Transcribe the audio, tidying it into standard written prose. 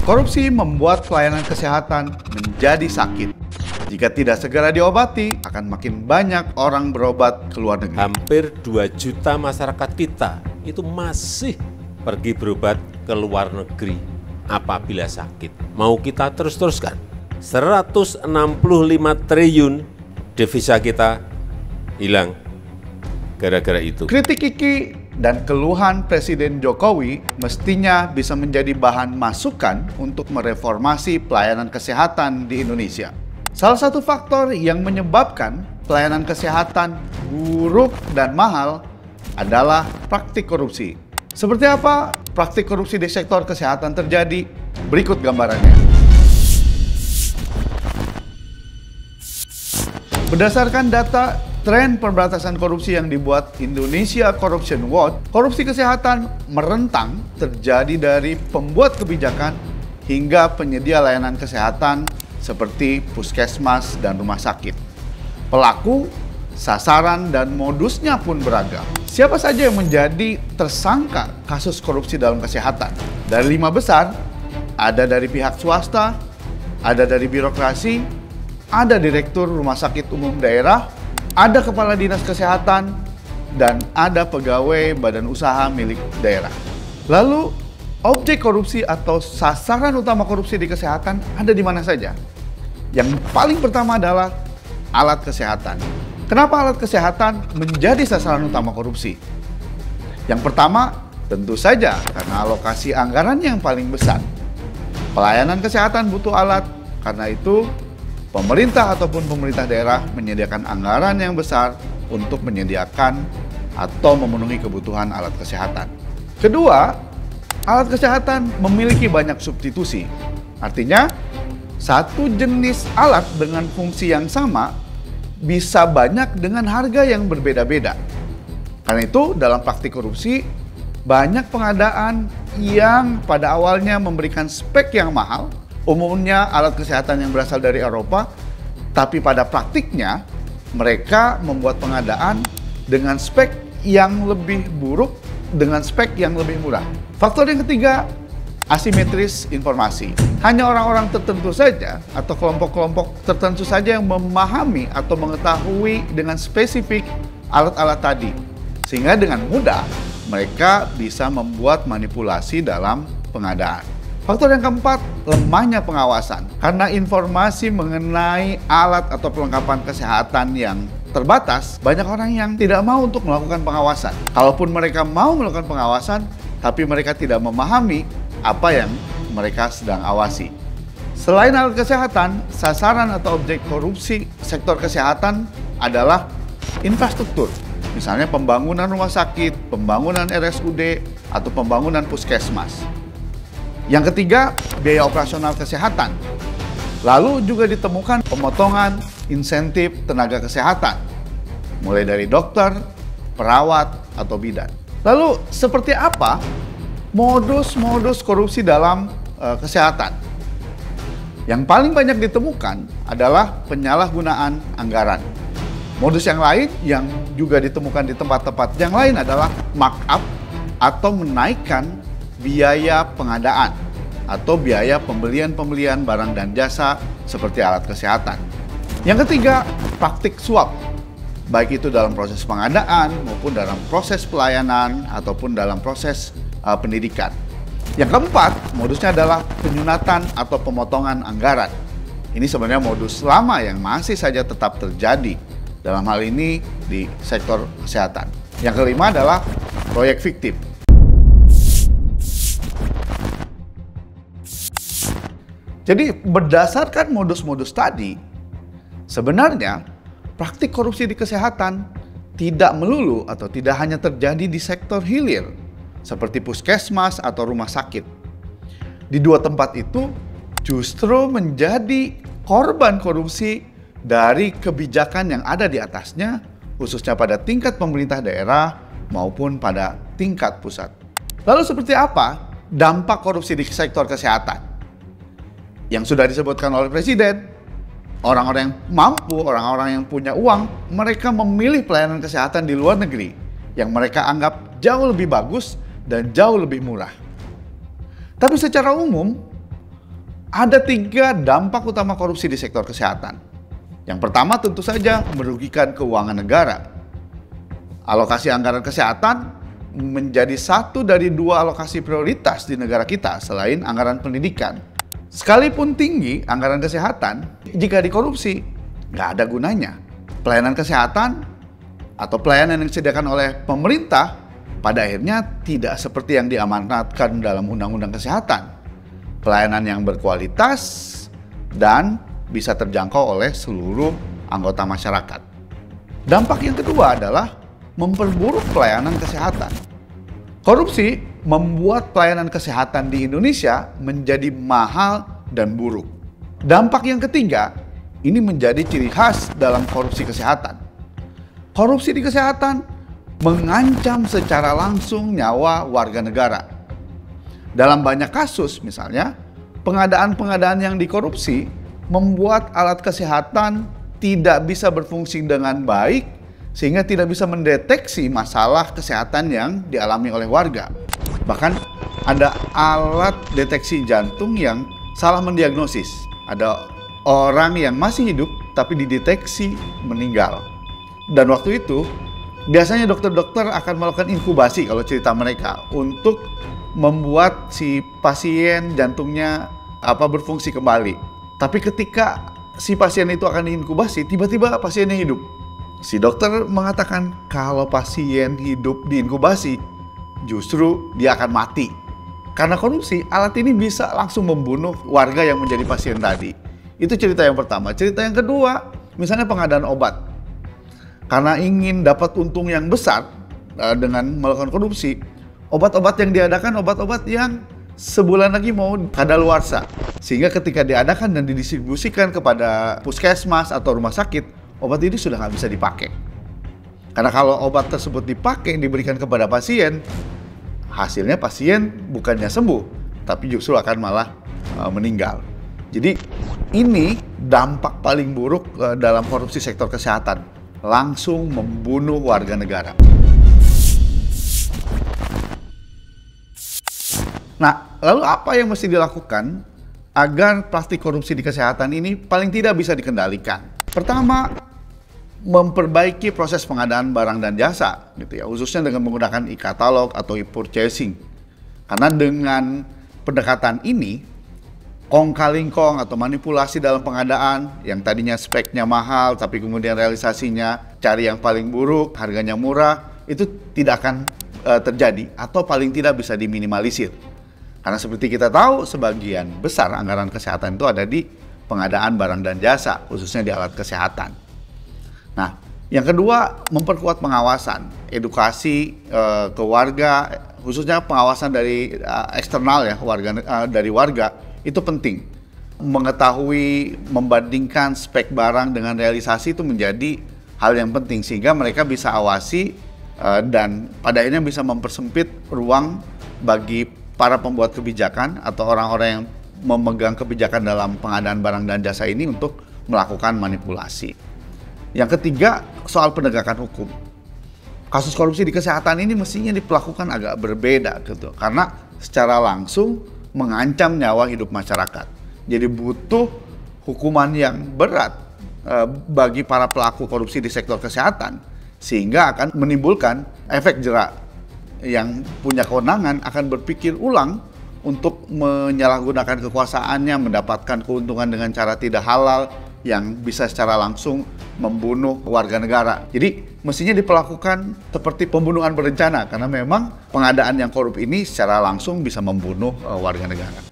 Korupsi membuat pelayanan kesehatan menjadi sakit. Jika tidak segera diobati, akan makin banyak orang berobat ke luar negeri. Hampir 2 juta masyarakat kita itu masih pergi berobat ke luar negeri apabila sakit. Mau kita terus-teruskan. 165 triliun devisa kita hilang gara-gara itu. Kritik Kiki dan keluhan Presiden Jokowi mestinya bisa menjadi bahan masukan untuk mereformasi pelayanan kesehatan di Indonesia. Salah satu faktor yang menyebabkan pelayanan kesehatan buruk dan mahal adalah praktik korupsi. Seperti apa praktik korupsi di sektor kesehatan terjadi? Berikut gambarannya. Berdasarkan data tren pemberantasan korupsi yang dibuat Indonesia Corruption Watch, korupsi kesehatan merentang terjadi dari pembuat kebijakan hingga penyedia layanan kesehatan seperti puskesmas dan rumah sakit. Pelaku, sasaran, dan modusnya pun beragam. Siapa saja yang menjadi tersangka kasus korupsi dalam kesehatan? Dari 5 besar, ada dari pihak swasta, ada dari birokrasi, ada direktur rumah sakit umum daerah, ada kepala dinas kesehatan, dan ada pegawai badan usaha milik daerah. Lalu, objek korupsi atau sasaran utama korupsi di kesehatan ada di mana saja? Yang paling pertama adalah alat kesehatan. Kenapa alat kesehatan menjadi sasaran utama korupsi? Yang pertama, tentu saja karena alokasi anggarannya yang paling besar. Pelayanan kesehatan butuh alat, karena itu pemerintah ataupun pemerintah daerah menyediakan anggaran yang besar untuk menyediakan atau memenuhi kebutuhan alat kesehatan. Kedua, alat kesehatan memiliki banyak substitusi. Artinya, satu jenis alat dengan fungsi yang sama bisa banyak dengan harga yang berbeda-beda. Karena itu, dalam praktik korupsi, banyak pengadaan yang pada awalnya memberikan spek yang mahal, umumnya alat kesehatan yang berasal dari Eropa, tapi pada praktiknya mereka membuat pengadaan dengan spek yang lebih buruk, dengan spek yang lebih murah. Faktor yang ketiga, asimetris informasi. Hanya orang-orang tertentu saja atau kelompok-kelompok tertentu saja yang memahami atau mengetahui dengan spesifik alat-alat tadi. Sehingga dengan mudah mereka bisa membuat manipulasi dalam pengadaan. Faktor yang keempat, lemahnya pengawasan. Karena informasi mengenai alat atau perlengkapan kesehatan yang terbatas, banyak orang yang tidak mau untuk melakukan pengawasan. Kalaupun mereka mau melakukan pengawasan, tapi mereka tidak memahami apa yang mereka sedang awasi. Selain alat kesehatan, sasaran atau objek korupsi sektor kesehatan adalah infrastruktur. Misalnya pembangunan rumah sakit, pembangunan RSUD, atau pembangunan puskesmas. Yang ketiga, biaya operasional kesehatan. Lalu juga ditemukan pemotongan insentif tenaga kesehatan, mulai dari dokter, perawat, atau bidan. Lalu seperti apa modus-modus korupsi dalam kesehatan? Yang paling banyak ditemukan adalah penyalahgunaan anggaran. Modus yang lain yang juga ditemukan di tempat-tempat yang lain adalah markup atau menaikkan biaya pengadaan atau biaya pembelian barang dan jasa seperti alat kesehatan. Yang ketiga, praktik suap, baik itu dalam proses pengadaan maupun dalam proses pelayanan ataupun dalam proses pendidikan. Yang keempat, modusnya adalah penyunatan atau pemotongan anggaran. Ini sebenarnya modus lama yang masih saja tetap terjadi dalam hal ini di sektor kesehatan. Yang kelima adalah proyek fiktif. Jadi berdasarkan modus-modus tadi, sebenarnya praktik korupsi di kesehatan tidak melulu atau tidak hanya terjadi di sektor hilir, seperti puskesmas atau rumah sakit. Di dua tempat itu justru menjadi korban korupsi dari kebijakan yang ada di atasnya, khususnya pada tingkat pemerintah daerah maupun pada tingkat pusat. Lalu seperti apa dampak korupsi di sektor kesehatan? Yang sudah disebutkan oleh Presiden, orang-orang yang mampu, orang-orang yang punya uang, mereka memilih pelayanan kesehatan di luar negeri yang mereka anggap jauh lebih bagus dan jauh lebih murah. Tapi secara umum, Ada 3 dampak utama korupsi di sektor kesehatan. Yang pertama tentu saja merugikan keuangan negara. Alokasi anggaran kesehatan menjadi 1 dari 2 alokasi prioritas di negara kita selain anggaran pendidikan. Sekalipun tinggi anggaran kesehatan, jika dikorupsi, nggak ada gunanya. Pelayanan kesehatan atau pelayanan yang disediakan oleh pemerintah pada akhirnya tidak seperti yang diamanatkan dalam Undang-Undang Kesehatan. Pelayanan yang berkualitas dan bisa terjangkau oleh seluruh anggota masyarakat. Dampak yang kedua adalah memperburuk pelayanan kesehatan. Korupsi membuat pelayanan kesehatan di Indonesia menjadi mahal dan buruk. Dampak yang ketiga, ini menjadi ciri khas dalam korupsi kesehatan. Korupsi di kesehatan mengancam secara langsung nyawa warga negara. Dalam banyak kasus misalnya, pengadaan-pengadaan yang dikorupsi membuat alat kesehatan tidak bisa berfungsi dengan baik sehingga tidak bisa mendeteksi masalah kesehatan yang dialami oleh warga. Bahkan ada alat deteksi jantung yang salah mendiagnosis. Ada orang yang masih hidup tapi dideteksi meninggal. Dan waktu itu biasanya dokter-dokter akan melakukan inkubasi kalau cerita mereka untuk membuat si pasien jantungnya berfungsi kembali. Tapi ketika si pasien itu akan diinkubasi, tiba-tiba pasiennya hidup. Si dokter mengatakan kalau pasien hidup diinkubasi, justru dia akan mati. Karena korupsi, alat ini bisa langsung membunuh warga yang menjadi pasien tadi. Itu cerita yang pertama. Cerita yang kedua, misalnya pengadaan obat. Karena ingin dapat untung yang besar dengan melakukan korupsi, obat-obat yang diadakan obat-obat yang sebulan lagi mau kadaluarsa. Sehingga ketika diadakan dan didistribusikan kepada puskesmas atau rumah sakit, obat ini sudah nggak bisa dipakai. Karena kalau obat tersebut dipakai, diberikan kepada pasien, hasilnya pasien bukannya sembuh, tapi justru akan malah meninggal. Jadi ini dampak paling buruk dalam korupsi sektor kesehatan. Langsung membunuh warga negara. Nah, lalu apa yang mesti dilakukan agar praktik korupsi di kesehatan ini paling tidak bisa dikendalikan? Pertama, memperbaiki proses pengadaan barang dan jasa, gitu ya, khususnya dengan menggunakan e-katalog atau e-purchasing. Karena dengan pendekatan ini, kong-kali-kong atau manipulasi dalam pengadaan yang tadinya speknya mahal tapi kemudian realisasinya cari yang paling buruk, harganya murah, itu tidak akan terjadi atau paling tidak bisa diminimalisir. Karena seperti kita tahu, sebagian besar anggaran kesehatan itu ada di pengadaan barang dan jasa, khususnya di alat kesehatan. Nah, yang kedua, memperkuat pengawasan, edukasi ke warga, khususnya pengawasan dari eksternal ya, dari warga, itu penting. Mengetahui, membandingkan spek barang dengan realisasi itu menjadi hal yang penting, sehingga mereka bisa awasi dan pada akhirnya bisa mempersempit ruang bagi para pembuat kebijakan atau orang-orang yang memegang kebijakan dalam pengadaan barang dan jasa ini untuk melakukan manipulasi. Yang ketiga, soal penegakan hukum. Kasus korupsi di kesehatan ini mestinya diperlakukan agak berbeda gitu, karena secara langsung mengancam nyawa hidup masyarakat. Jadi butuh hukuman yang berat bagi para pelaku korupsi di sektor kesehatan, sehingga akan menimbulkan efek jerak. Yang punya kewenangan akan berpikir ulang untuk menyalahgunakan kekuasaannya, mendapatkan keuntungan dengan cara tidak halal yang bisa secara langsung membunuh warga negara. Jadi mestinya diperlakukan seperti pembunuhan berencana, karena memang pengadaan yang korup ini secara langsung bisa membunuh warga negara.